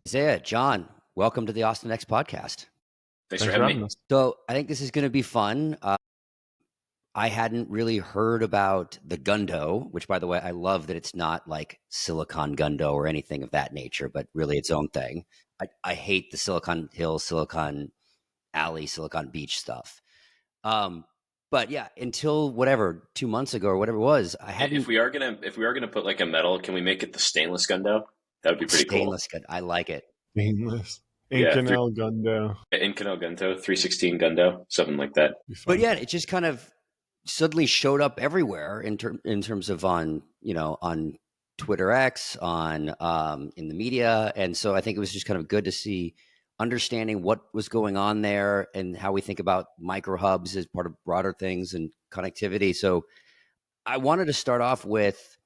Isaiah, John, welcome to the Austin X podcast. Thanks for Thanks for having having me. us. So I think this is going to be fun. I hadn't really heard about the Gundo, which, by the way, I love that it's not like Silicon Gundo or anything of that nature, but really its own thing. I hate the Silicon Hill, Silicon Alley, Silicon Beach stuff. But yeah, until whatever 2 months ago or whatever it was, I hadn't. If we are gonna put like a metal, can we make it the stainless Gundo? That would be pretty cool. Stainless gun. I like it. Stainless. Yeah, Inconel Gundo. Inconel Gundo, 316 Gundo, something like that. But yeah, it just kind of suddenly showed up everywhere in terms of on Twitter X, on in the media, and so I think it was just kind of good to see understanding what was going on there and how we think about micro hubs as part of broader things and connectivity. So I wanted to start off with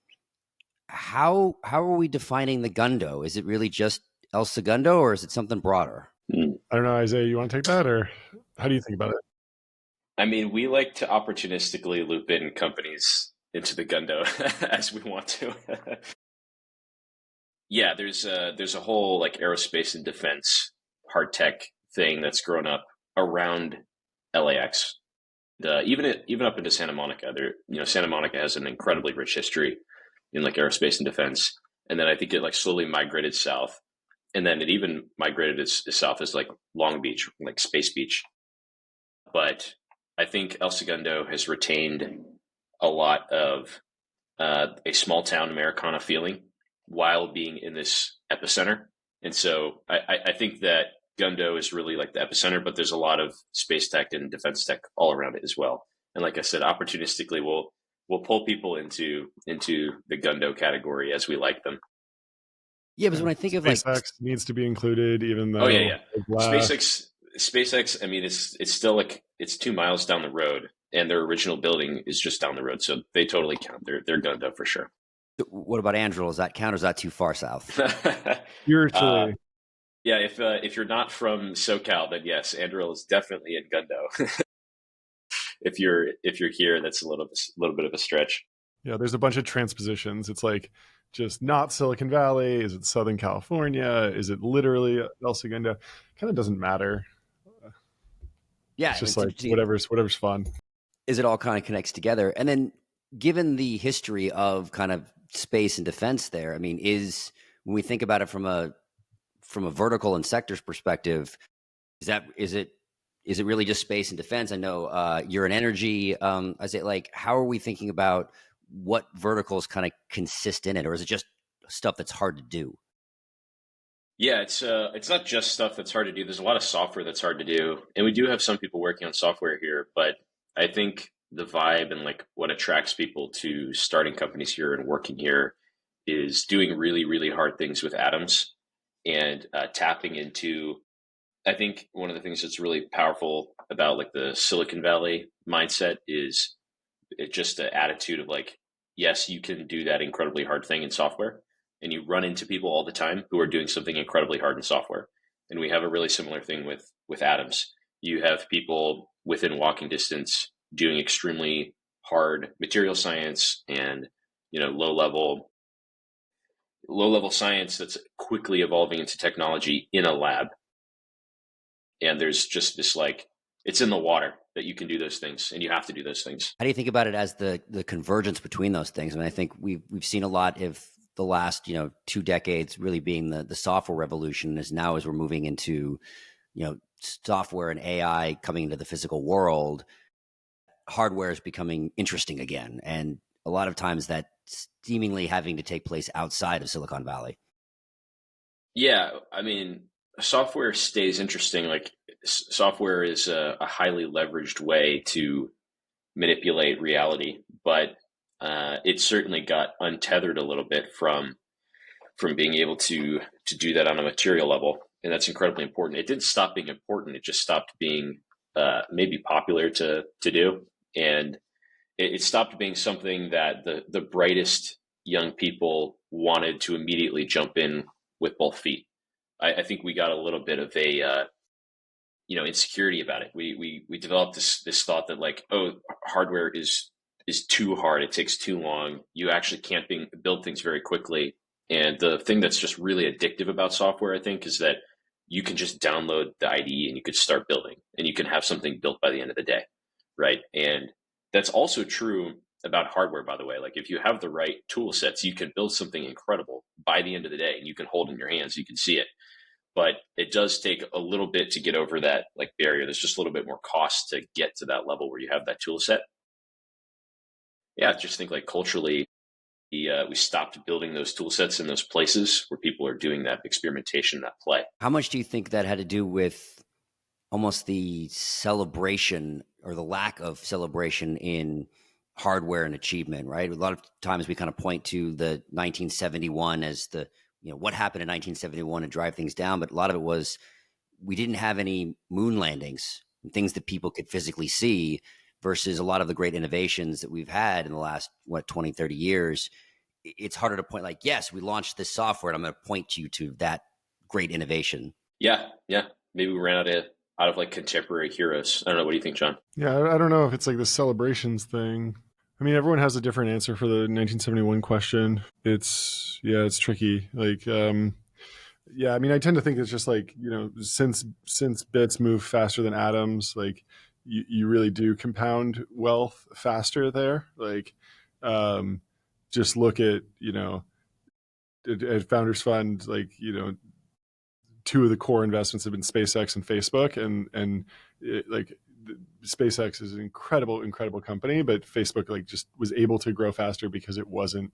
how are we defining the Gundo? Is it really just El Segundo or is it something broader? I don't know, Isaiah, you want to take that, or how do you think about it? I mean, we like to opportunistically loop in companies into the Gundo as we want to. Yeah, there's a whole like aerospace and defense hard tech thing that's grown up around LAX. Even up into Santa Monica, Santa Monica has an incredibly rich history in like aerospace and defense, and then I think it like slowly migrated south, and then it even migrated as south as like Long Beach, like Space Beach. But I think El Segundo has retained a lot of a small town Americana feeling while being in this epicenter, and so I think that Gundo is really like the epicenter, but there's a lot of space tech and defense tech all around it as well. And like I said, opportunistically, we'll pull people into the Gundo category as we like them. Yeah, because when I think of SpaceX like needs to be included, even though SpaceX. I mean, it's still like it's 2 miles down the road, and their original building is just down the road, so they totally count. They're Gundo for sure. What about Andrew? Does that count, or is that too far south? spiritually. Yeah, if you're not from SoCal, then yes, Andrew is definitely in Gundo. if you're here, that's a little bit of a stretch. Yeah, there's a bunch of transpositions. It's like just not Silicon Valley. Is it Southern California? Is it literally El Segundo? Kind of doesn't matter. Yeah, it's just like whatever's fun. Is it all kind of connects together? And then, given the history of kind of space and defense, there, I mean, when we think about it from a vertical and sectors perspective, is it really just space and defense? I know you're in energy. Is it like, how are we thinking about what verticals kind of consist in it, or is it just stuff that's hard to do? Yeah, it's not just stuff that's hard to do. There's a lot of software that's hard to do, and we do have some people working on software here. But I think the vibe and like what attracts people to starting companies here and working here is doing really, really hard things with atoms and tapping into. I think one of the things that's really powerful about like the Silicon Valley mindset is it's just an attitude of like, yes, you can do that incredibly hard thing in software, and you run into people all the time who are doing something incredibly hard in software. And we have a really similar thing with atoms. You have people within walking distance doing extremely hard material science and low level science that's quickly evolving into technology in a lab. And there's just this like, it's in the water that you can do those things, and you have to do those things. How do you think about it as the convergence between those things? I mean, I think we've seen a lot of the last 2 decades really being the software revolution, as we're moving into software and AI coming into the physical world, hardware is becoming interesting again, and a lot of times that seemingly having to take place outside of Silicon Valley. Yeah, I mean, software stays interesting. Like software is a highly leveraged way to manipulate reality, but it certainly got untethered a little bit from being able to do that on a material level, and that's incredibly important. It didn't stop being important; it just stopped being maybe popular to do, and it stopped being something that the brightest young people wanted to immediately jump in with both feet. I think we got a little bit of a insecurity about it. We developed this thought that like, oh, hardware is too hard. It takes too long. You actually can't build things very quickly. And the thing that's just really addictive about software, I think, is that you can just download the IDE and you could start building, and you can have something built by the end of the day, right? And that's also true about hardware, by the way. Like if you have the right tool sets, you can build something incredible by the end of the day, and you can hold it in your hands, you can see it. But it does take a little bit to get over that like barrier. There's just a little bit more cost to get to that level where you have that tool set. Yeah, I just think like culturally, we stopped building those tool sets in those places where people are doing that experimentation, that play. How much do you think that had to do with almost the celebration or the lack of celebration in hardware and achievement, right? A lot of times we kind of point to the 1971 as the, what happened in 1971 and drive things down. But a lot of it was we didn't have any moon landings and things that people could physically see versus a lot of the great innovations that we've had in the last, 20, 30 years. It's harder to point like, yes, we launched this software and I'm going to point you to that great innovation. Yeah. Maybe we ran out of like contemporary heroes. I don't know. What do you think, John? Yeah, I don't know if it's like the celebrations thing. I mean, everyone has a different answer for the 1971 question. It's tricky. Like, yeah, I mean, I tend to think it's just like, since bits move faster than atoms, like you really do compound wealth faster there. Like, just look at, at Founders Fund, like, two of the core investments have been SpaceX and Facebook, and SpaceX is an incredible company, but Facebook like just was able to grow faster because it wasn't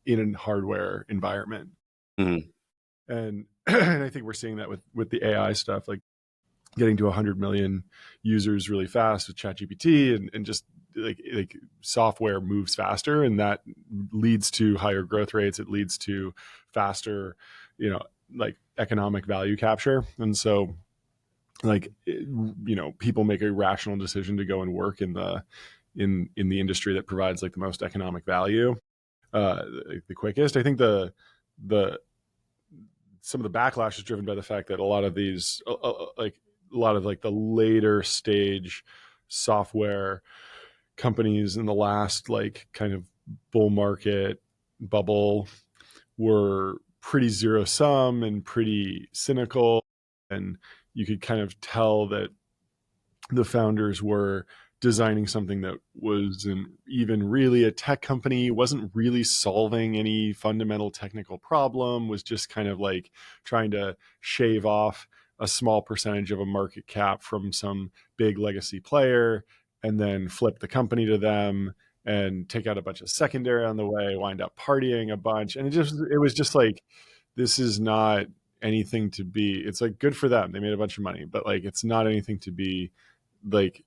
in a hardware environment. Mm-hmm. And I think we're seeing that with the AI stuff, like getting to 100 million users really fast with ChatGPT, and just like software moves faster, and that leads to higher growth rates. It leads to faster, like economic value capture. And so like, people make a rational decision to go and work in the industry that provides like the most economic value, the quickest. I think some of the backlash is driven by the fact that a lot of these, like a lot of like the later stage software companies in the last like kind of bull market bubble were pretty zero sum and pretty cynical. And you could kind of tell that the founders were designing something that wasn't even really a tech company, wasn't really solving any fundamental technical problem, was just kind of like trying to shave off a small percentage of a market cap from some big legacy player and then flip the company to them and take out a bunch of secondary on the way, wind up partying a bunch. And it was just like, this is not anything to be, it's like good for them. They made a bunch of money, but like, it's not anything to be like,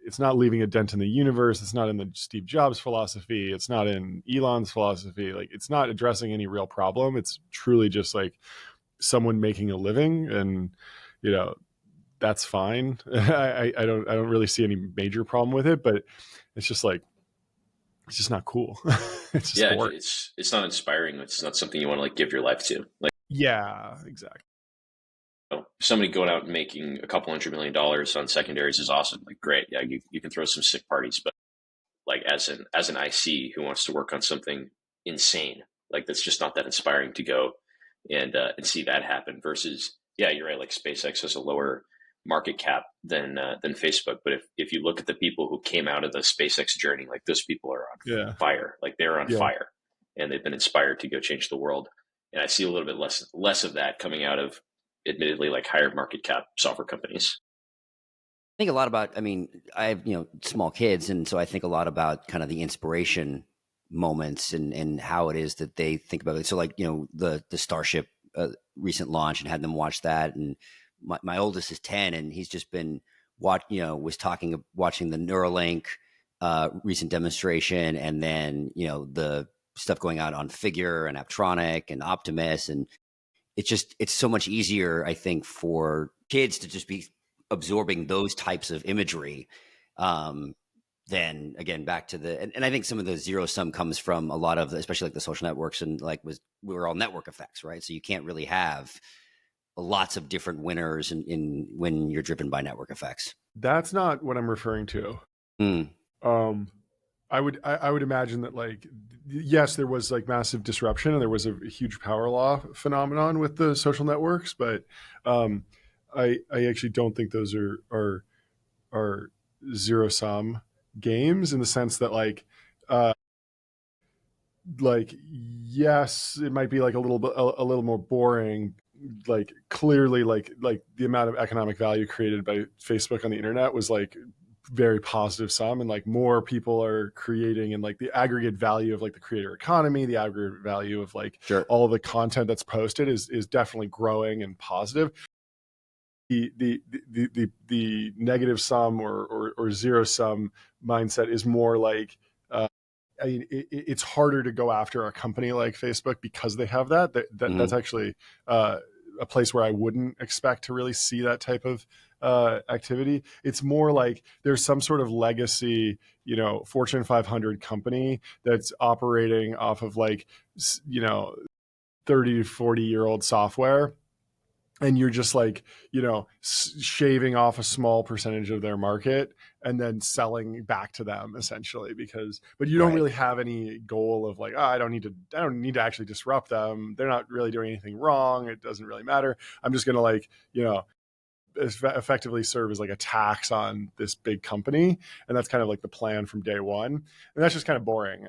it's not leaving a dent in the universe. It's not in the Steve Jobs philosophy. It's not in Elon's philosophy. Like, it's not addressing any real problem. It's truly just like someone making a living, and, that's fine. I don't really see any major problem with it, but it's just like, it's just not cool. It's just boring. It's not inspiring. It's not something you want to like give your life to. Like, yeah, exactly. Somebody going out and making a couple $100 million on secondaries is awesome. Like, great. Yeah, you can throw some sick parties, but like as an IC who wants to work on something insane, like that's just not that inspiring to go and see that happen. Versus, yeah, you're right. Like SpaceX has a lower market cap than Facebook, but if you look at the people who came out of the SpaceX journey, like those people are on fire. Like they're on fire, and they've been inspired to go change the world. And I see a little bit less of that coming out of, admittedly, like higher market cap software companies. I think a lot about, I have, small kids. And so I think a lot about kind of the inspiration moments and how it is that they think about it. So like, the Starship recent launch, and had them watch that. And my oldest is 10, and he's just been watching the Neuralink recent demonstration. And then, the stuff going out on Figure and Aptronic and Optimus. And it's so much easier, I think, for kids to just be absorbing those types of imagery. Then again, back to and I think some of the zero sum comes from a lot of, especially like the social networks, and like we're all network effects, right? So you can't really have lots of different winners when you're driven by network effects. That's not what I'm referring to. I would imagine that, like, yes, there was like massive disruption and there was a huge power law phenomenon with the social networks, but I actually don't think those are zero sum games, in the sense that, like yes, it might be like a little bit a little more boring. Like, clearly, like the amount of economic value created by Facebook on the internet was like very positive sum, and like more people are creating, and like the aggregate value of like the creator economy, the aggregate value of like Sure. all of the content that's posted is definitely growing and positive. The negative sum or zero sum mindset is more like, I mean, it's harder to go after a company like Facebook because they have that's actually a place where I wouldn't expect to really see that type of activity. It's more like there's some sort of legacy, Fortune 500 company that's operating off of like, 30 to 40-year-old software, and you're just like, shaving off a small percentage of their market and then selling back to them, essentially, but you don't Right. really have any goal of like, I don't need to actually disrupt them. They're not really doing anything wrong. It doesn't really matter. I'm just going to, like, effectively serve as like a tax on this big company, and that's kind of like the plan from day one. And that's just kind of boring.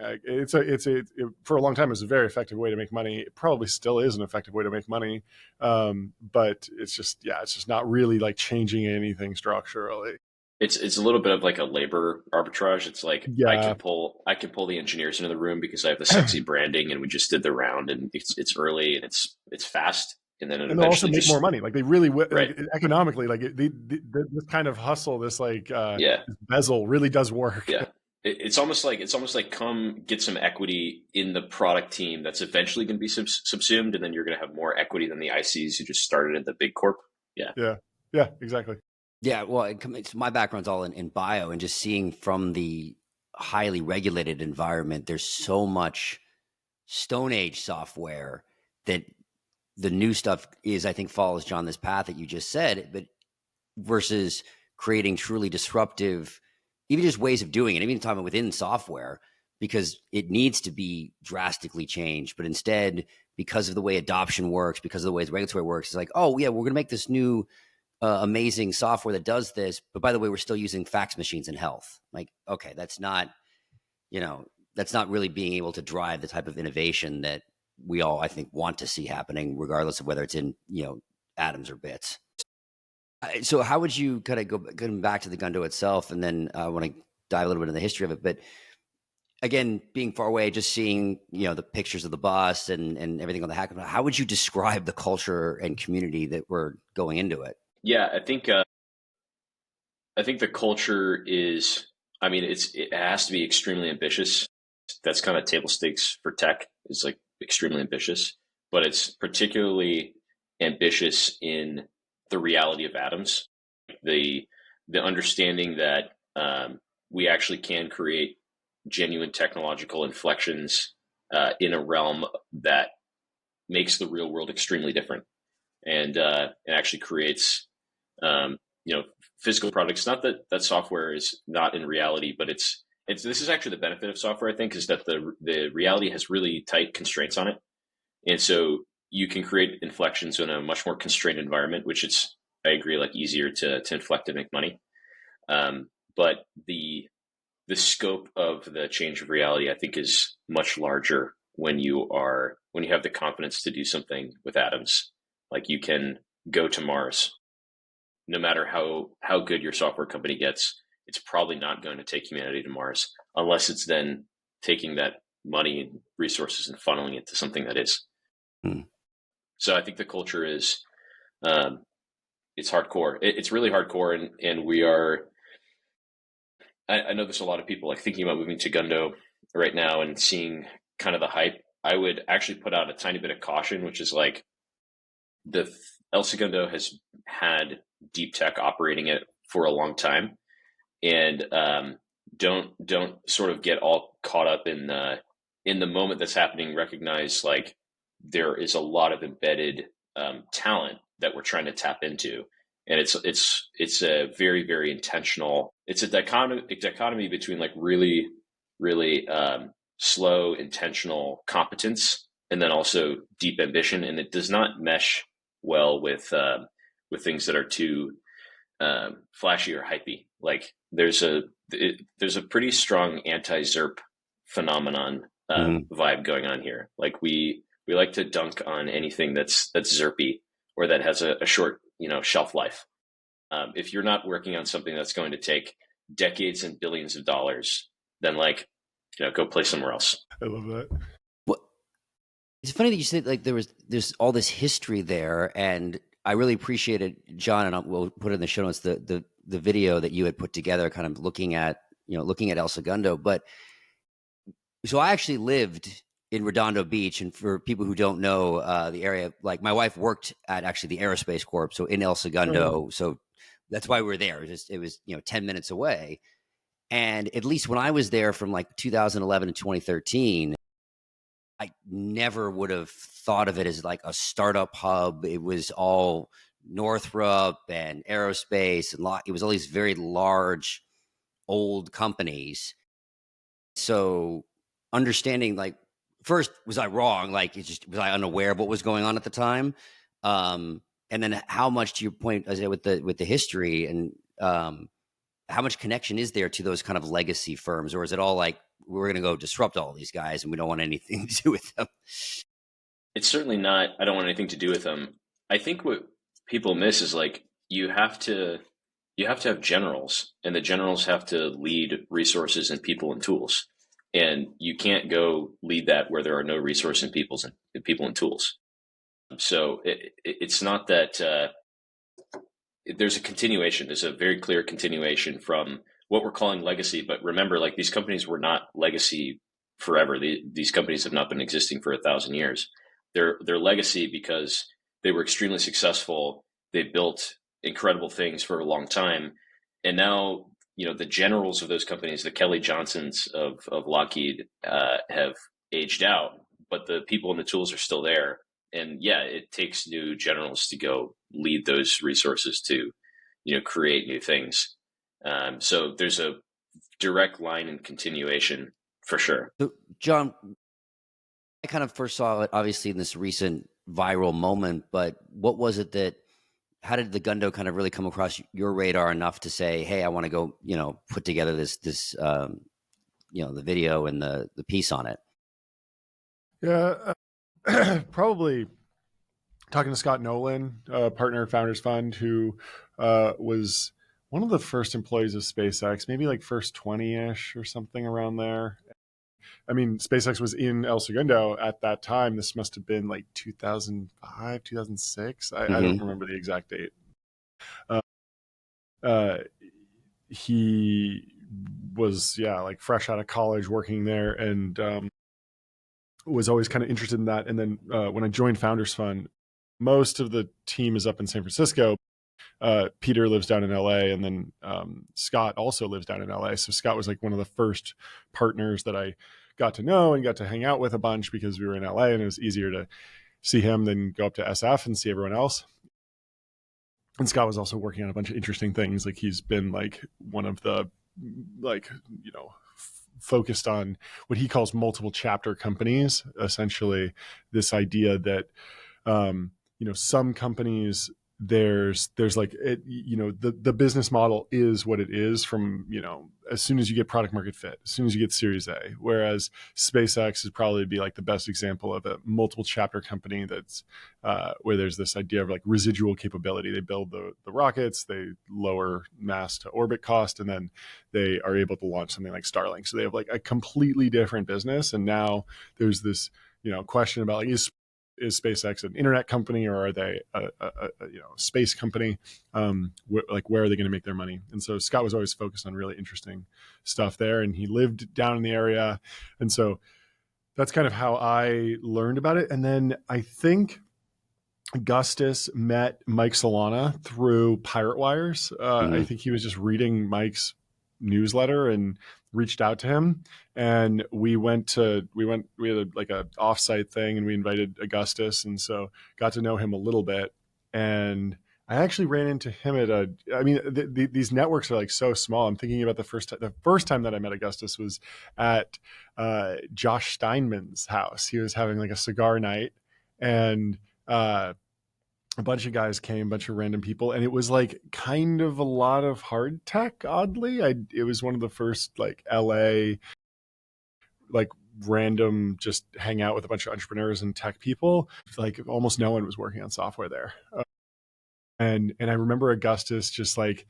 For a long time, it's a very effective way to make money. It probably still is an effective way to make money, but it's just not really like changing anything structurally. It's a little bit of like a labor arbitrage. It's like I Yeah. can pull the engineers into the room because I have the sexy branding, and we just did the round, and it's early and it's fast, and then it And they'll also eventually make more just money. Like, they really, right. like, economically, like this kind of hustle, this like Yeah. this bezel really does work. Yeah. It's almost like come get some equity in the product team that's eventually going to be subsumed, and then you're going to have more equity than the ICs who just started at the big corp. Yeah. Yeah, exactly. Yeah, well, it's my background's all in bio, and just seeing from the highly regulated environment, there's so much Stone Age software that the new stuff is, I think, follows, John, this path that you just said, but versus creating truly disruptive, even just ways of doing it, even talking within software, because it needs to be drastically changed. But instead, because of the way adoption works, because of the way regulatory works, it's like, oh yeah, we're going to make this new amazing software that does this, but by the way, we're still using fax machines in health. Like, okay, that's not really being able to drive the type of innovation that we all, I think, want to see happening, regardless of whether it's in atoms or bits. So how would you kind of going back to the Gundo itself, and then I want to dive a little bit into the history of it, but again, being far away, just seeing the pictures of the bus and everything on the hackathon, how would you describe the culture and community that were going into it? Yeah, I think the culture is, I mean, it has to be extremely ambitious. That's kind of table stakes for tech, is like extremely ambitious, but it's particularly ambitious in the reality of atoms, the understanding that we actually can create genuine technological inflections in a realm that makes the real world extremely different, and it actually creates physical products. Not that software is not in reality, but it's this is actually the benefit of software, I think, is that the reality has really tight constraints on it, and so you can create inflections in a much more constrained environment, which it's, I agree, like easier to inflect and make money. But the scope of the change of reality, I think, is much larger when you have the confidence to do something with atoms. Like, you can go to Mars. No matter how good your software company gets, it's probably not going to take humanity to Mars unless it's then taking that money and resources and funneling it to something that is. So I think the culture is, it's hardcore. It's really hardcore, and we are. I know there's a lot of people like thinking about moving to Gundo right now and seeing kind of the hype. I would actually put out a tiny bit of caution, which is like, El Segundo has had deep tech operating it for a long time, and don't sort of get all caught up in the moment that's happening. Recognize, like, there is a lot of embedded talent that we're trying to tap into, and it's a very, very intentional. It's a dichotomy between like really really slow, intentional competence, and then also deep ambition. And it does not mesh well with things that are too flashy or hypey. Like there's a pretty strong anti-ZERP phenomenon vibe going on here. Like we like to dunk on anything that's ZERPy or that has a short shelf life. If you're not working on something that's going to take decades and billions of dollars, then go play somewhere else. I love that. Well, it's funny that you said like there's all this history there, and I really appreciated, John, and we'll put it in the show notes, the video that you had put together, kind of looking at El Segundo. But so I actually lived in Redondo Beach, and for people who don't know the area, like my wife worked at actually the Aerospace Corp, so in El Segundo. So that's why we were there. It was 10 minutes away. And at least when I was there from like 2011 to 2013, I never would have thought of it as like a startup hub. It was all Northrop and aerospace, and it was all these very large, old companies. So understanding, like, first, was I wrong? Like, was I unaware of what was going on at the time? And then how much, to your point, Isaiah, with the history, and how much connection is there to those kind of legacy firms, or is it all like we're going to go disrupt all these guys and we don't want anything to do with them? It's certainly not. I don't want anything to do with them. I think what people miss is like you have to have generals, and the generals have to lead resources and people and tools, and you can't go lead that where there are no resource and people and tools. So it's not that there's a continuation. There's a very clear continuation from what we're calling legacy. But remember, like, these companies were not legacy forever. These companies have not been existing for 1,000 years. They're legacy because they were extremely successful. They built incredible things for a long time. And now, the generals of those companies, the Kelly Johnsons of Lockheed, have aged out, but the people and the tools are still there. And yeah, it takes new generals to go lead those resources to, create new things. So there's a direct line and continuation for sure. So, John, I kind of first saw it obviously in this recent viral moment, but what was it how did the Gundo kind of really come across your radar enough to say, hey, I want to go, put together this the video and the piece on it? Yeah. Probably talking to Scott Nolan, partner at Founders Fund, who was one of the first employees of SpaceX, maybe like first 20-ish or something around there. I mean, SpaceX was in El Segundo at that time. This must have been like 2005, 2006. I don't remember the exact date. He was, like fresh out of college working there, and was always kind of interested in that. And then when I joined Founders Fund, most of the team is up in San Francisco. Peter lives down in LA, and then Scott also lives down in LA. So Scott was like one of the first partners that I got to know and got to hang out with a bunch because we were in LA, and it was easier to see him than go up to SF and see everyone else. And Scott was also working on a bunch of interesting things. Like, he's been like one of the focused on what he calls multiple chapter companies. Essentially, this idea that some companies, there's like it, the business model is what it is from as soon as you get product market fit, as soon as you get Series A. Whereas SpaceX would probably be like the best example of a multiple chapter company that's where there's this idea of like residual capability. They build the rockets, they lower mass to orbit cost, and then they are able to launch something like Starlink. So they have like a completely different business. And now there's this question about like, is SpaceX an internet company, or are they a space company? Where are they going to make their money? And so Scott was always focused on really interesting stuff there, and he lived down in the area. And so that's kind of how I learned about it. And then I think Augustus met Mike Solana through Pirate Wires. I think he was just reading Mike's newsletter and reached out to him, and we had a offsite thing, and we invited Augustus, and so got to know him a little bit. And I actually ran into him at a. I mean, these networks are like so small. I'm thinking about the first time that I met Augustus was at Josh Steinman's house. He was having like a cigar night, and a bunch of guys came, a bunch of random people, and it was like kind of a lot of hard tech. Oddly, it was one of the first like LA like random just hang out with a bunch of entrepreneurs and tech people. Like almost no one was working on software there. And I remember Augustus just like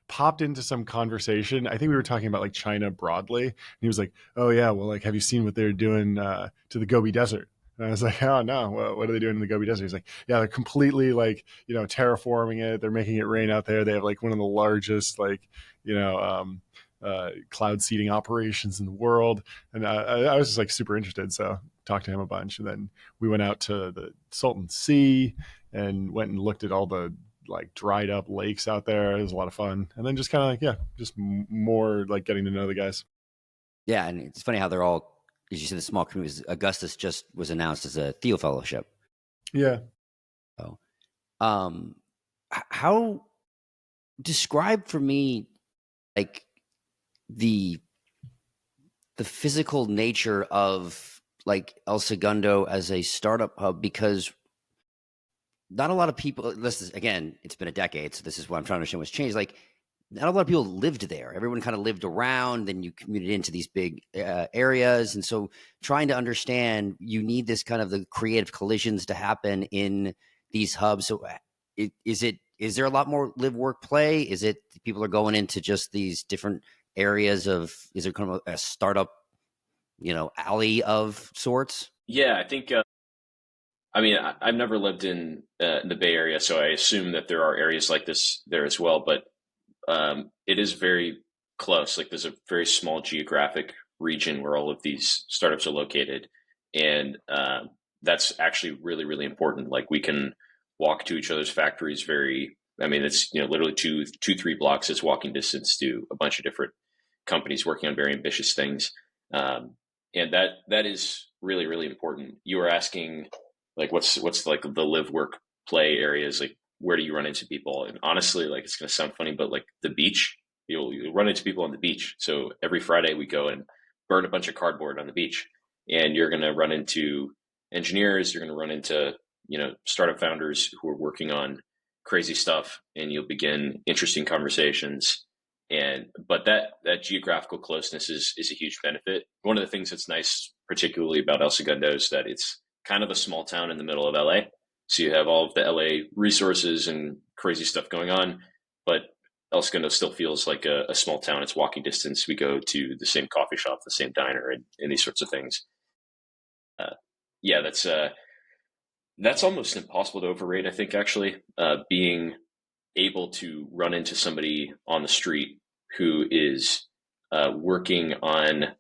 popped into some conversation. I think we were talking about like China broadly. And he was like, "Oh yeah, well, like, have you seen what they're doing to the Gobi Desert?" And I was like, "Oh no, what are they doing in the Gobi Desert?" He's like, "Yeah, they're completely like, terraforming it. They're making it rain out there. They have like one of the largest like, cloud seeding operations in the world." And I was just like super interested. So talked to him a bunch. And then we went out to the Salton Sea and went and looked at all the like dried up lakes out there. It was a lot of fun. And then just kind of like, yeah, just more like getting to know the guys. Yeah, and it's funny how they're all, as you said, the small communities. Augustus just was announced as a Thiel Fellowship. Yeah. So, how describe for me like the physical nature of like El Segundo as a startup hub, because not a lot of people, this is, again, it's been a decade, so this is what I'm trying to understand what's changed. Like, not a lot of people lived there. Everyone kind of lived around, then you commuted into these big areas. And so trying to understand, you need this kind of the creative collisions to happen in these hubs. So is there a lot more live, work, play? Is it people are going into just these different areas of, is there kind of a startup, alley of sorts? Yeah, I think, I've never lived in the Bay Area, so I assume that there are areas like this there as well, but it is very close. Like there's a very small geographic region where all of these startups are located. And that's actually really, really important. Like we can walk to each other's factories it's, literally two, 3 blocks is walking distance to a bunch of different companies working on very ambitious things. And that is really, really important. You were asking like, what's like the live, work, play areas, like where do you run into people? And honestly, like it's going to sound funny, but like the beach, you'll run into people on the beach. So every Friday we go and burn a bunch of cardboard on the beach, and you're going to run into engineers. You're going to run into, startup founders who are working on crazy stuff, and you'll begin interesting conversations. But that geographical closeness is a huge benefit. One of the things that's nice, particularly about El Segundo, is that it's kind of a small town in the middle of LA. So you have all of the LA resources and crazy stuff going on, but El Segundo still feels like a small town. It's walking distance. We go to the same coffee shop, the same diner, and these sorts of things. That's almost impossible to overrate, I think, actually. Being able to run into somebody on the street who is working on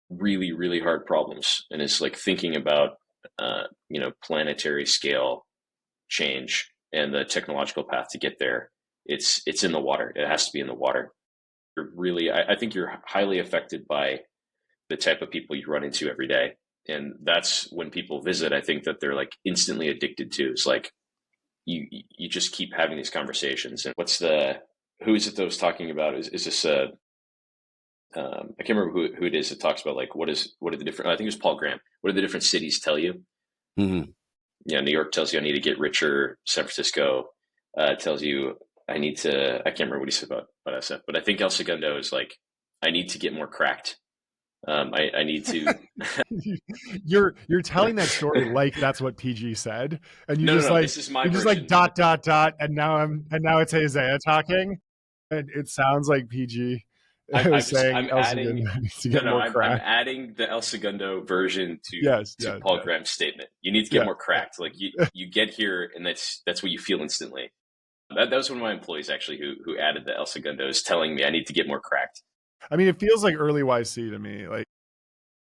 really, really hard problems and is like thinking about, planetary scale change and the technological path to get there. It's in the water. It has to be in the water. I think you're highly affected by the type of people you run into every day. And that's when people visit, I think that they're like instantly addicted to. It's like you just keep having these conversations. And who is it that was talking about? Is this I can't remember who it is that talks about like what are the different, I think it was Paul Graham. What do the different cities tell you? Mm-hmm. New York tells you I need to get richer. San Francisco tells you I can't remember what he said about SF, but I think El Segundo is like, I need to get more cracked. I need to. You're telling that story like that's what PG said, and you No, just like this is my you're just version. like ... and now it's Isaiah talking, and it sounds like PG saying El Segundo needs to get more cracked. I'm adding the El Segundo version to Paul Graham's statement. You need to get more cracked. Like you get here, and that's what you feel instantly. That was one of my employees actually who added the El Segundo, is telling me I need to get more cracked. I mean, it feels like early YC to me.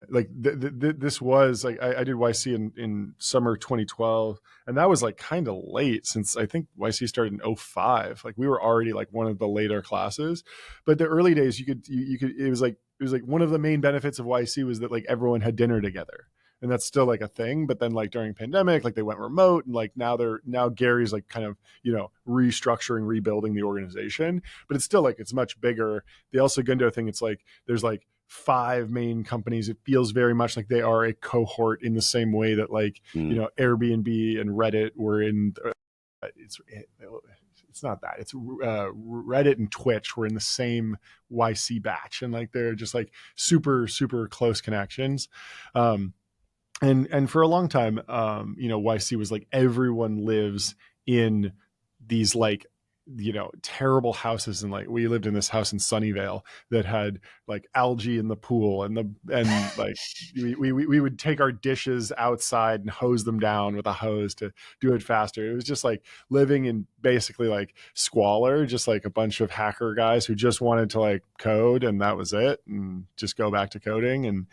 This was like I did YC in summer 2012, and that was like kind of late, since I think YC started in 05. Like we were already like one of the later classes, but the early days you could it was like one of the main benefits of YC was that like everyone had dinner together. and that's still like a thing. But then like during pandemic, like they went remote, and like now Gary's like kind of, you know, restructuring, rebuilding the organization, but it's still like it's much bigger. The El Segundo thing, it's like there's like 5 main companies. It feels very much like they are a cohort in the same way that like, you know, Airbnb and Reddit were in. It's not that. It's Reddit and Twitch were in the same YC batch, and like they're just like super super close connections. And for a long time, you know, YC was like everyone lives in these like, you know, terrible houses, and like we lived in this house in Sunnyvale that had like algae in the pool, and like we would take our dishes outside and hose them down with a hose to do it faster. It was just like living in basically like squalor, just like a bunch of hacker guys who just wanted to like code, and that was it, and just go back to coding, and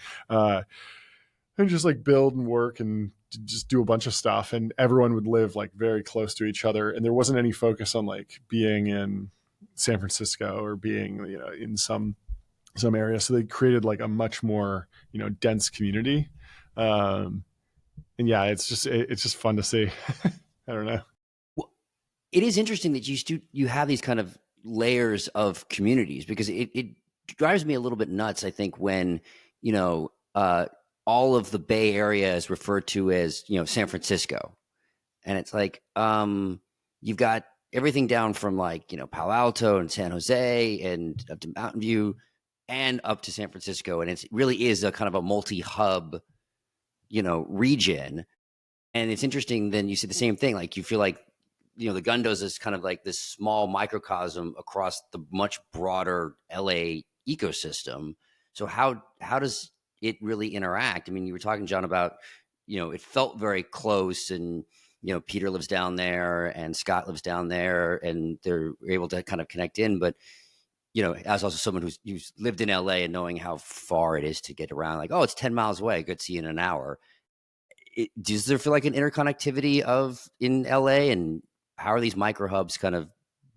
just like build and work and just do a bunch of stuff. And everyone would live like very close to each other. And there wasn't any focus on like being in San Francisco or being, you know, in some area. So they created like a much more, you know, dense community. And yeah, it's just fun to see. I don't know. Well, it is interesting that you have these kind of layers of communities, because it drives me a little bit nuts, I think, when, you know, all of the Bay Area is referred to as, you know, San Francisco. And it's like, you've got everything down from like, you know, Palo Alto and San Jose and up to Mountain View and up to San Francisco. And it really is a kind of a multi-hub, you know, region. And it's interesting, then you see the same thing. Like you feel like, you know, the Gundos is kind of like this small microcosm across the much broader LA ecosystem. So how does it really interact? I mean, you were talking, John, about, you know, it felt very close, and, you know, Peter lives down there and Scott lives down there, and they're able to kind of connect in. But, you know, as also someone who's lived in LA and knowing how far it is to get around, like, oh, it's 10 miles away, good to see you in an hour. Does there feel like an interconnectivity in LA, and how are these micro hubs kind of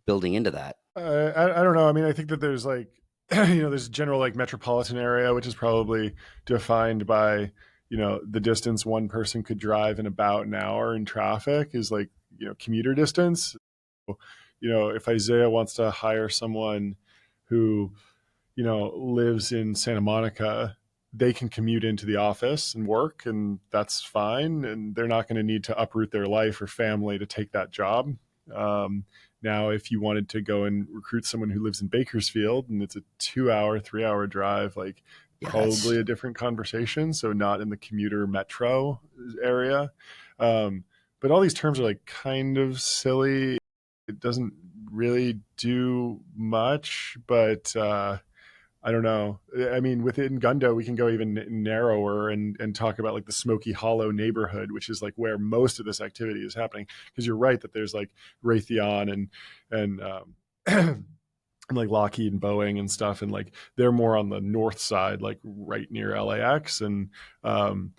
building into that? I don't know. I mean, I think that there's like, you know, there's a general like metropolitan area, which is probably defined by, you know, the distance one person could drive in about an hour in traffic is like, you know, commuter distance. You know, if Isaiah wants to hire someone who, you know, lives in Santa Monica, they can commute into the office and work, and that's fine. And they're not going to need to uproot their life or family to take that job. Now, if you wanted to go and recruit someone who lives in Bakersfield and it's a 2-hour, 3-hour drive, like probably a different conversation. So not in the commuter metro area. But all these terms are like kind of silly. It doesn't really do much, but I don't know. I mean, within Gundo, we can go even narrower and talk about like the Smoky Hollow neighborhood, which is like where most of this activity is happening. Because you're right that there's like Raytheon and and like Lockheed and Boeing and stuff, and like they're more on the north side, like right near LAX, and the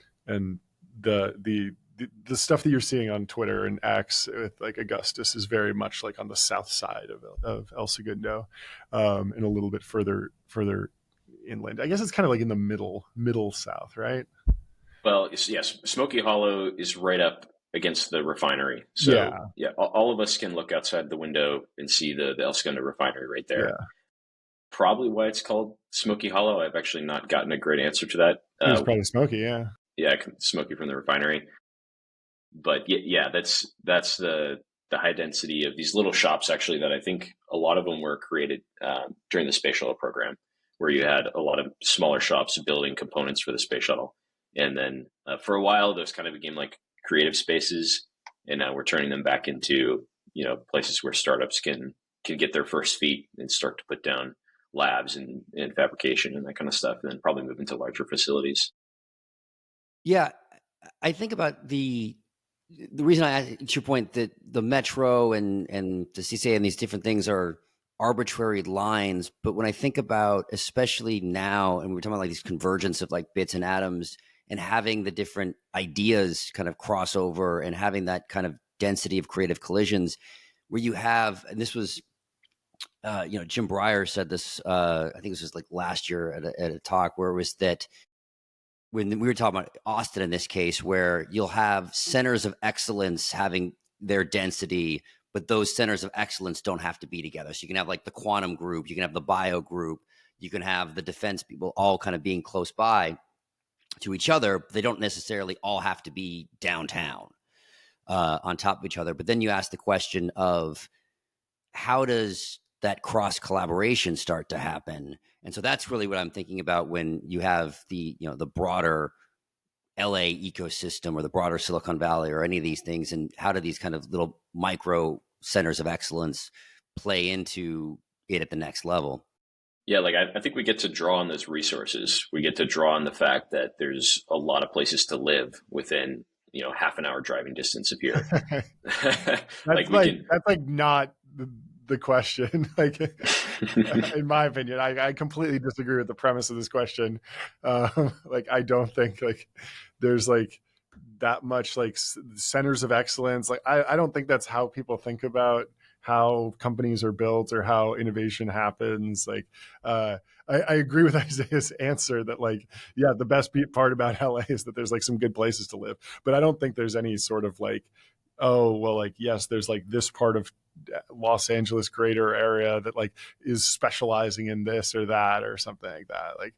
stuff that you're seeing on Twitter and X with like Augustus is very much like on the south side of El Segundo, and a little bit further inland. I guess it's kind of like in the middle south, right? Well, yes, Smoky Hollow is right up against the refinery. So yeah, all of us can look outside the window and see the El Segundo refinery right there. Yeah. Probably why it's called Smoky Hollow. I've actually not gotten a great answer to that. It's probably smoky, yeah. Yeah, smoky from the refinery. But yeah, that's the high density of these little shops, actually, that I think a lot of them were created during the space shuttle program, where you had a lot of smaller shops building components for the space shuttle. And then for a while, those kind of became like creative spaces, and now we're turning them back into, you know, places where startups can get their first feet and start to put down labs and fabrication and that kind of stuff, and then probably move into larger facilities. Yeah, I think about the reason I asked, to your point, that the metro and the CCA and these different things are arbitrary lines. But when I think about, especially now, and we're talking about like these convergence of like bits and atoms, and having the different ideas kind of cross over, and having that kind of density of creative collisions, where you have, and this was, you know, Jim Breyer said this, I think this was like last year at a talk, where it was that when we were talking about Austin in this case, where you'll have centers of excellence having their density, but those centers of excellence don't have to be together. So you can have like the quantum group, you can have the bio group, you can have the defense people all kind of being close by to each other. They don't necessarily all have to be downtown on top of each other. But then you ask the question of how does that cross collaboration start to happen? And so that's really what I'm thinking about when you have the, you know, the broader LA ecosystem or the broader Silicon Valley or any of these things, and how do these kind of little micro centers of excellence play into it at the next level? Yeah, like I think we get to draw on those resources. We get to draw on the fact that there's a lot of places to live within, you know, half an hour driving distance of here. That's like not the question. Like, in my opinion, I completely disagree with the premise of this question. Like, I don't think like there's like that much like centers of excellence. Like, I don't think that's how people think about how companies are built or how innovation happens. Like, I agree with Isaiah's answer that like, yeah, the best part about LA is that there's like some good places to live, but I don't think there's any sort of like, oh, well, like, yes, there's like this part of Los Angeles greater area that like is specializing in this or that or something like that. Like,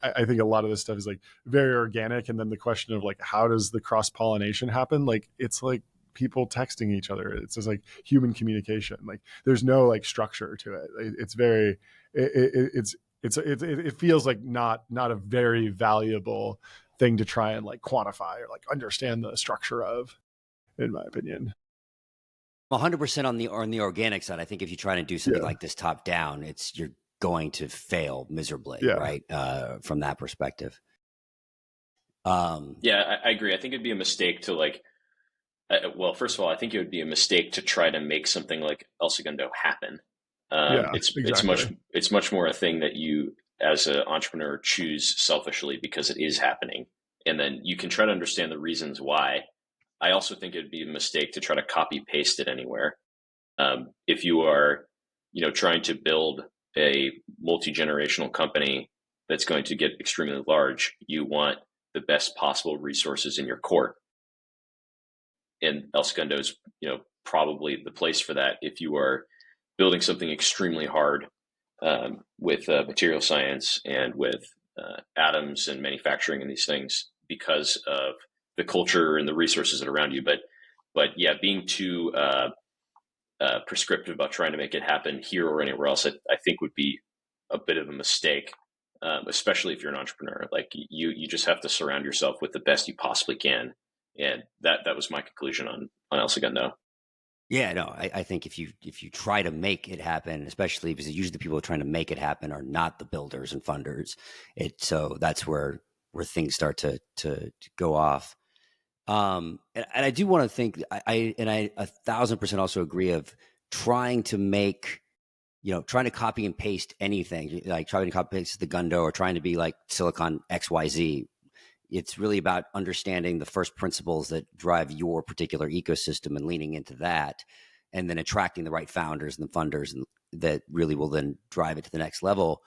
I think a lot of this stuff is like very organic. And then the question of like, how does the cross-pollination happen? Like, it's like people texting each other. It's just like human communication. Like, there's no like structure to it. It's very, it feels like not a very valuable thing to try and like quantify or like understand the structure of, in my opinion. 100% on the organic side. I think if you try to do something like this top down, you're going to fail miserably, right? From that perspective. Yeah, I agree. I think it'd be a mistake to like, well, first of all, I think it would be a mistake to try to make something like El Segundo happen. It's much more a thing that you, as an entrepreneur, choose selfishly because it is happening, and then you can try to understand the reasons why. I also think it'd be a mistake to try to copy paste it anywhere. If you are, you know, trying to build a multi-generational company that's going to get extremely large, you want the best possible resources in your court. And El Segundo is, you know, probably the place for that. If you are building something extremely hard with material science and with atoms and manufacturing and these things, because of the culture and the resources that are around you. But yeah, being too prescriptive about trying to make it happen here or anywhere else, I think would be a bit of a mistake, especially if you're an entrepreneur. Like, you just have to surround yourself with the best you possibly can. And that was my conclusion on El Segundo. Yeah, no, I think if you try to make it happen, especially because usually the people trying to make it happen are not the builders and funders. So that's where things start to go off. And I do want to think I 1,000% also agree of trying to make, you know, trying to copy and paste anything, like trying to copy paste the Gundo or trying to be like Silicon XYZ. It's really about understanding the first principles that drive your particular ecosystem and leaning into that, and then attracting the right founders and the funders that really will then drive it to the next level.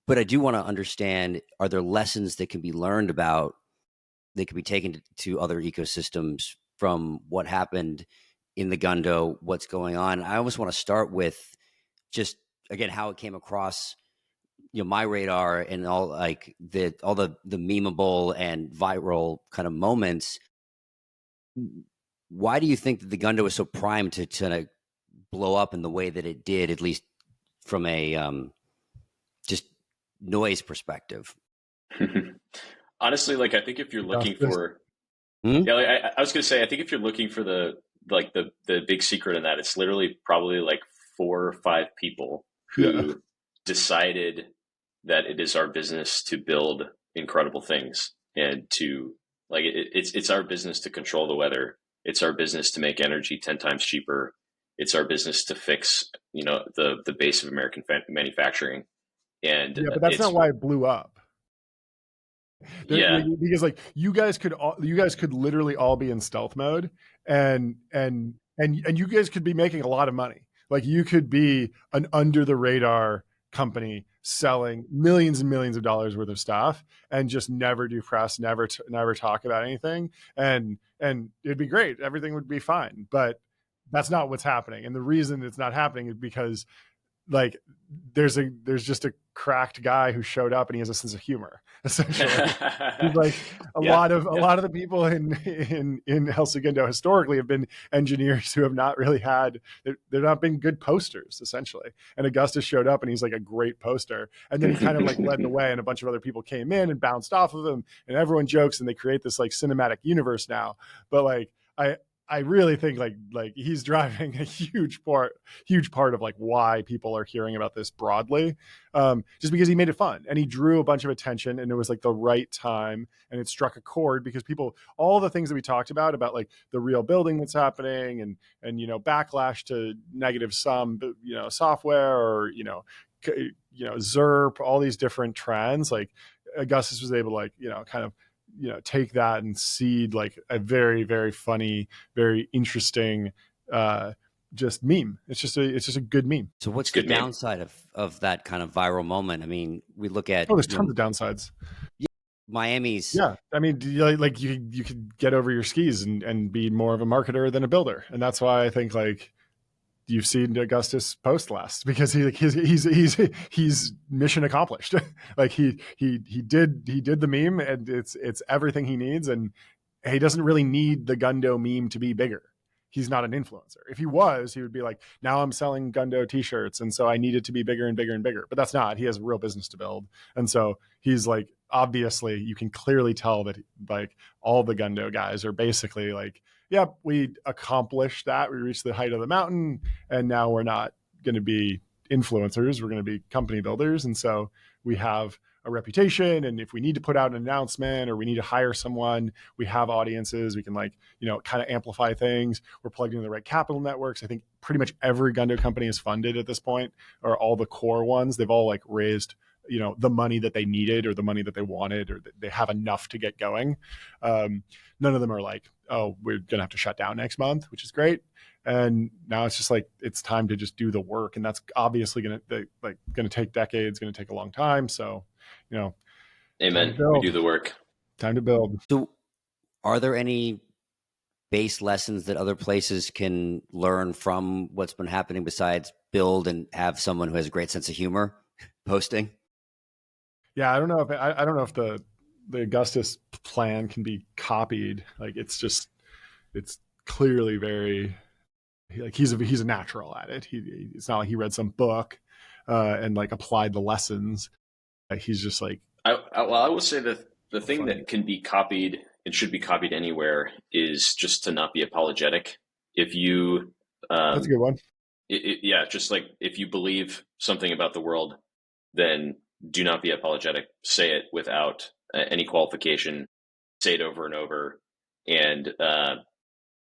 But I do want to understand, are there lessons that can be learned about that can be taken to other ecosystems from what happened in the Gundo, what's going on? I almost want to start with just, again, how it came across, you know, my radar and all like all the memeable and viral kind of moments. Why do you think that the Gundo was so primed to blow up in the way that it did, at least from a just noise perspective? Honestly, like, I think if you're looking for, yeah, like, I was going to say, I think if you're looking for the big secret in that, it's literally probably like 4 or 5 people who decided that it is our business to build incredible things, and to like, it's our business to control the weather. It's our business to make energy 10 times cheaper. It's our business to fix, you know, the base of American manufacturing. And yeah, but that's not why it blew up. Yeah, because like you guys could literally all be in stealth mode, and you guys could be making a lot of money. Like, you could be an under the radar company selling millions and millions of dollars worth of stuff and just never do press, never talk about anything. And it'd be great. Everything would be fine. But that's not what's happening. And the reason it's not happening is because like there's just a cracked guy who showed up and he has a sense of humor, essentially. He's like a lot of the people in El Segundo historically have been engineers who have not really had, they've not been good posters, essentially. And Augustus showed up and he's like a great poster. And then he kind of like led the way and a bunch of other people came in and bounced off of him and everyone jokes and they create this like cinematic universe now. But like I really think like he's driving a huge part of like why people are hearing about this broadly, just because he made it fun and he drew a bunch of attention and it was like the right time and it struck a chord because people, all the things that we talked about like the real building that's happening and backlash to negative sum software or ZERP, all these different trends, like Augustus was able to like kind of take that and seed like a very, very funny, very interesting, just meme. It's just a good meme. So what's the downside of that kind of viral moment? I mean, we look at there's tons of downsides. Miami's. Yeah, I mean, like you could get over your skis and be more of a marketer than a builder, and that's why I think like you've seen Augustus post last because he's mission accomplished. Like he did the meme and it's everything he needs, and he doesn't really need the Gundo meme to be bigger. He's not an influencer. If he was, he would be like, now I'm selling Gundo t-shirts and so I need it to be bigger and bigger and bigger. But that's not. He has a real business to build. And so he's like, obviously you can clearly tell that like all the Gundo guys are basically like, yep, we accomplished that. We reached the height of the mountain and now we're not going to be influencers. We're going to be company builders. And so we have a reputation. And if we need to put out an announcement or we need to hire someone, we have audiences. We can like, kind of amplify things. We're plugged into the right capital networks. I think pretty much every Gundo company is funded at this point, or all the core ones. They've all like raised, the money that they needed or the money that they wanted, or they have enough to get going. None of them are like, oh, we're going to have to shut down next month, which is great. And now it's just like, it's time to just do the work. And that's obviously going to take decades, going to take a long time. So, amen. We do the work. Time to build. So are there any base lessons that other places can learn from what's been happening besides build and have someone who has a great sense of humor posting? Yeah. I don't know if the Augustus plan can be copied. Like it's clearly very, like he's a natural at it. It's not like he read some book and like applied the lessons. He's just like, I will say that the thing that can be copied and should be copied anywhere is just to not be apologetic. If you, that's a good one. Just like if you believe something about the world, then do not be apologetic. Say it without any qualification. Say it over and over, and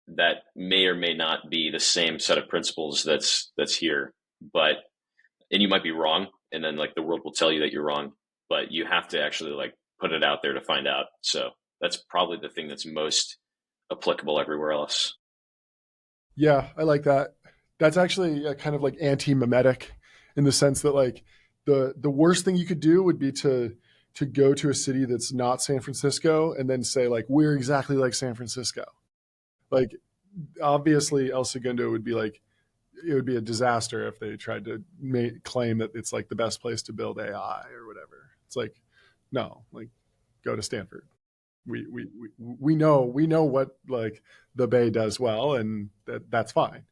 that may or may not be the same set of principles that's here. And you might be wrong, and then like the world will tell you that you're wrong. But you have to actually like put it out there to find out. So that's probably the thing that's most applicable everywhere else. Yeah, I like that. That's actually kind of like anti-mimetic in the sense that like the worst thing you could do would be to go to a city that's not San Francisco and then say like, we're exactly like San Francisco. Like obviously El Segundo would be like, it would be a disaster if they tried to claim that it's like the best place to build AI or whatever. It's like, no, like go to Stanford. We know what like the Bay does well, and that's fine.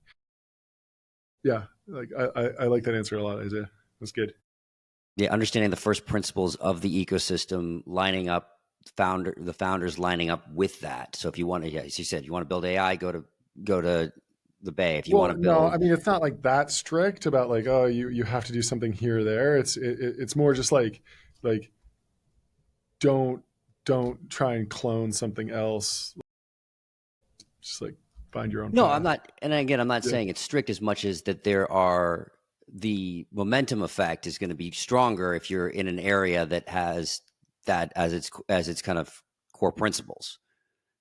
Yeah, like I like that answer a lot, Isaiah. That's good. Yeah, understanding the first principles of the ecosystem, lining up the founders lining up with that. So if you want to, as you said, you want to build AI, go to the Bay. If you want to build, no, I mean it's not like that strict about like, oh, you have to do something here or there. It's more just like don't try and clone something else. Just like find your own no path. I'm not, and again I'm not saying it's strict as much as that the momentum effect is going to be stronger if you're in an area that has that as its kind of core principles.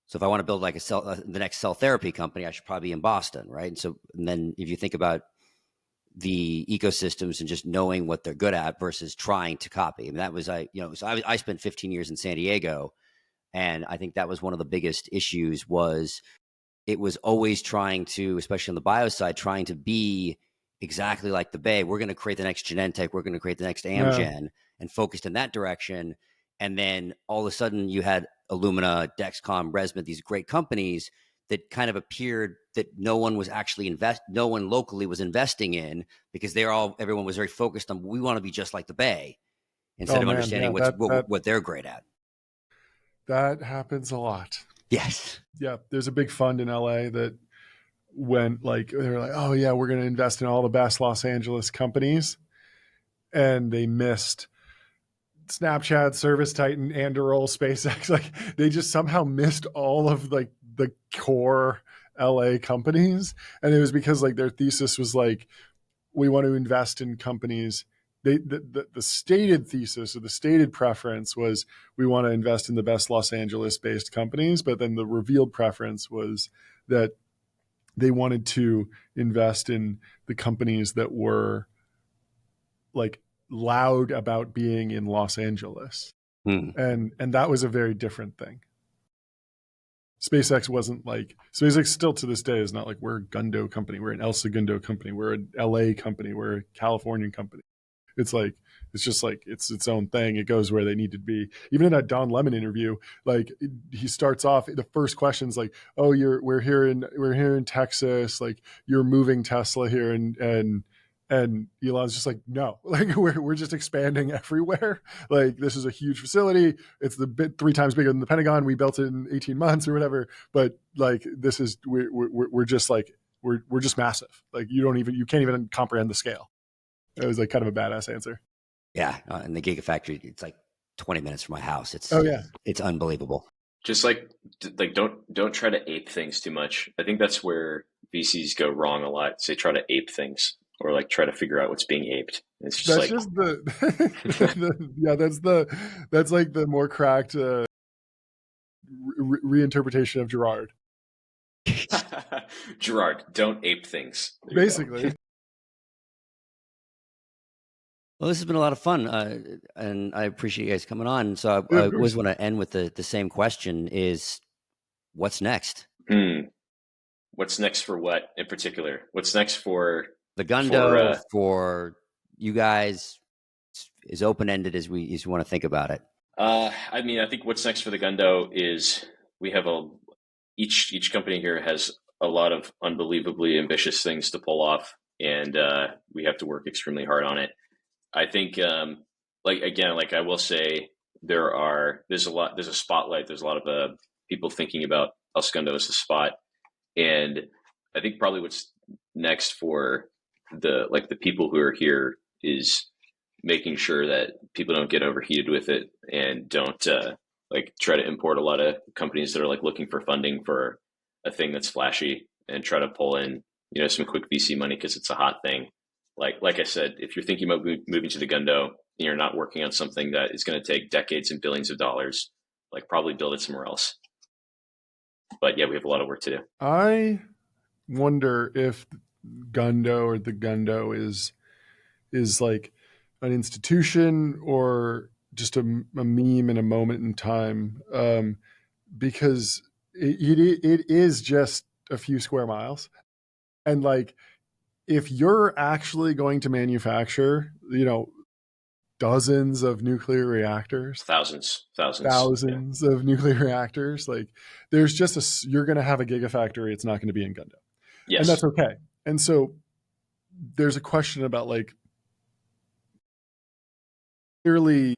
So if I want to build like the next cell therapy company, I should probably be in Boston, right? And then if you think about the ecosystems and just knowing what they're good at versus trying to copy. And that was, I spent 15 years in San Diego, and I think that was one of the biggest issues. Was it was always trying to, especially on the bio side, trying to be exactly like the Bay. We're going to create the next Genentech. We're going to create the next Amgen, and focused in that direction. And then all of a sudden you had Illumina, Dexcom, Resmed, these great companies that kind of appeared that no one was actually no one locally was investing in, because everyone was very focused on, we want to be just like the Bay, instead of understanding what they're great at. That happens a lot. Yes. Yeah. There's a big fund in LA that went like, they were like, oh yeah, we're going to invest in all the best Los Angeles companies. And they missed Snapchat, Service Titan, Anduril, SpaceX. Like they just somehow missed all of like the core LA companies. And it was because like their thesis was like, we want to invest in companies. The stated thesis or the stated preference was, we want to invest in the best Los Angeles based companies. But then the revealed preference was that they wanted to invest in the companies that were like loud about being in Los Angeles. And that was a very different thing. SpaceX wasn't like, SpaceX still to this day is not like, we're a Gundo company, we're an El Segundo company, we're an LA company, we're a Californian company. It's like, it's just like, it's its own thing. It goes where they need to be. Even in that Don Lemon interview, like he starts off, the first question's like, oh, we're here in Texas, like you're moving Tesla here, and Elon's just like, no, like we're just expanding everywhere. Like this is a huge facility. It's 3 times bigger than the Pentagon. We built it in 18 months or whatever. But like this is, we're just like, we're just massive. Like you can't even comprehend the scale. It was like kind of a badass answer. Yeah, and the Gigafactory, it's like 20 minutes from my house. It's unbelievable. Just like don't try to ape things too much. I think that's where VCs go wrong a lot. They try to ape things, or like try to figure out what's being aped. It's just that's like just that's like the more cracked reinterpretation of Gerard. Gerard, don't ape things. Basically. Well, this has been a lot of fun, and I appreciate you guys coming on. So I always want to end with the same question: is what's next? What's next for what in particular? What's next for the Gundo? For you guys, is open ended as we want to think about it. I mean, I think what's next for the Gundo is we have each company here has a lot of unbelievably ambitious things to pull off, and we have to work extremely hard on it. I think, like I will say, there's a spotlight. There's a lot of people thinking about El Segundo as the spot, and I think probably what's next for the people who are here is making sure that people don't get overheated with it and don't try to import a lot of companies that are like looking for funding for a thing that's flashy and try to pull in some quick VC money because it's a hot thing. Like I said, if you're thinking about moving to the Gundo and you're not working on something that is going to take decades and billions of dollars, like probably build it somewhere else. But yeah, we have a lot of work to do. I wonder if Gundo or the Gundo is like an institution or just a meme in a moment in time, because it is just a few square miles, and like, if you're actually going to manufacture, dozens of nuclear reactors, thousands of nuclear reactors, like there's just you're going to have a gigafactory. It's not going to be in Gundo. Yes. And that's okay. And so there's a question about like, clearly,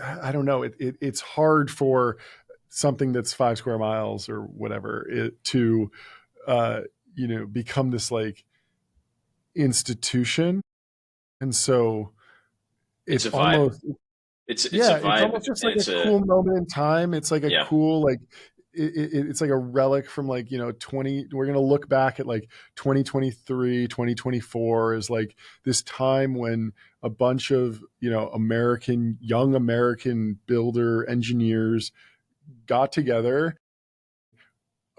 I don't know, it's hard for something that's 5 square miles or whatever to, become this like institution. And so it's a almost vibe. It's a vibe. It's almost just like a cool moment in time. It's like a cool, like it's like a relic from like 20. We're gonna look back at like 2023, 2024 is like this time when a bunch of young American builder engineers got together.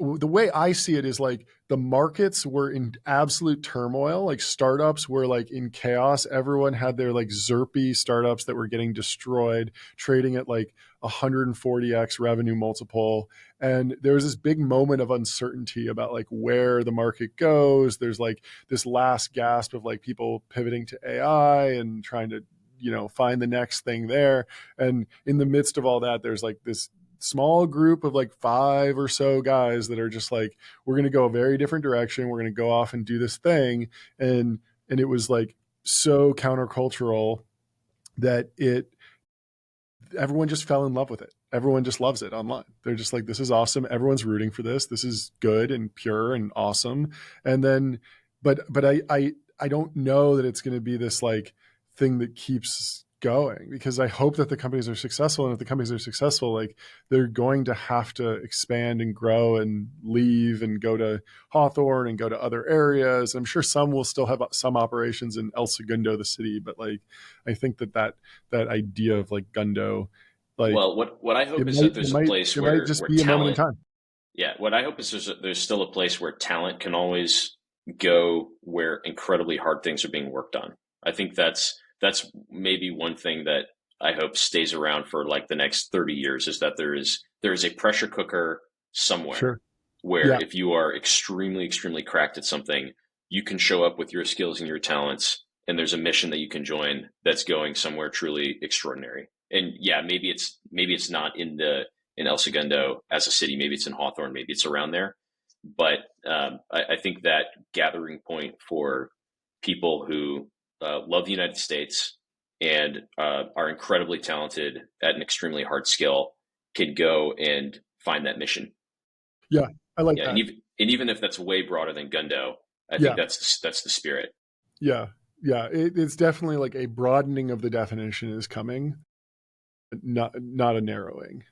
the way I see it is like the markets were in absolute turmoil. Like startups were like in chaos. Everyone had their like ZERPy startups that were getting destroyed, trading at like 140x revenue multiple. And there was this big moment of uncertainty about like where the market goes. There's like this last gasp of like people pivoting to AI and trying to, find the next thing there. And in the midst of all that, there's like this small group of like 5 or so guys that are just like, we're going to go a very different direction. We're going to go off and do this thing. And it was like so countercultural that everyone just fell in love with it. Everyone just loves it online. They're just like, this is awesome. Everyone's rooting for this. This is good and pure and awesome. And then, but I don't know that it's going to be this like thing that keeps going, because I hope that the companies are successful. And if the companies are successful, like they're going to have to expand and grow and leave and go to Hawthorne and go to other areas. I'm sure some will still have some operations in El Segundo, the city, but like, I think that idea of like Gundo, like, well, what I hope is that there's a place where talent, yeah, what I hope is there's still a place where talent can always go where incredibly hard things are being worked on. I think that's maybe one thing that I hope stays around for like the next 30 years, is that there is a pressure cooker somewhere where if you are extremely, extremely cracked at something, you can show up with your skills and your talents, and there's a mission that you can join that's going somewhere truly extraordinary. And yeah, maybe it's not in El Segundo as a city, maybe it's in Hawthorne, maybe it's around there. But I think that gathering point for people who love the United States and are incredibly talented at an extremely hard skill can go and find that mission. Yeah, I like that. And even if that's way broader than Gundo, I think that's the spirit. Yeah. It's definitely like a broadening of the definition is coming, not a narrowing.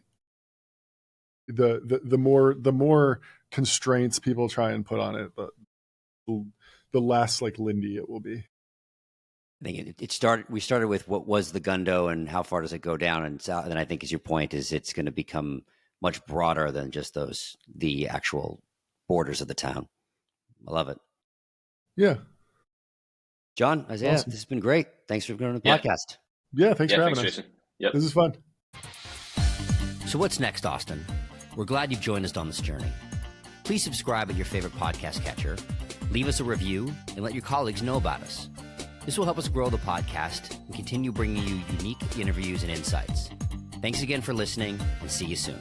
The more constraints people try and put on it, the less like Lindy it will be. I think we started with what was the Gundo and how far does it go down, and then I think, as your point is, it's going to become much broader than just the actual borders of the town. I love it. Yeah. John, Isaiah, awesome. This has been great. Thanks for going on the podcast. Yeah, thanks for having us. Jason. Yep. This is fun. So what's next, Austin? We're glad you've joined us on this journey. Please subscribe at your favorite podcast catcher, leave us a review, and let your colleagues know about us. This will help us grow the podcast and continue bringing you unique interviews and insights. Thanks again for listening, and see you soon.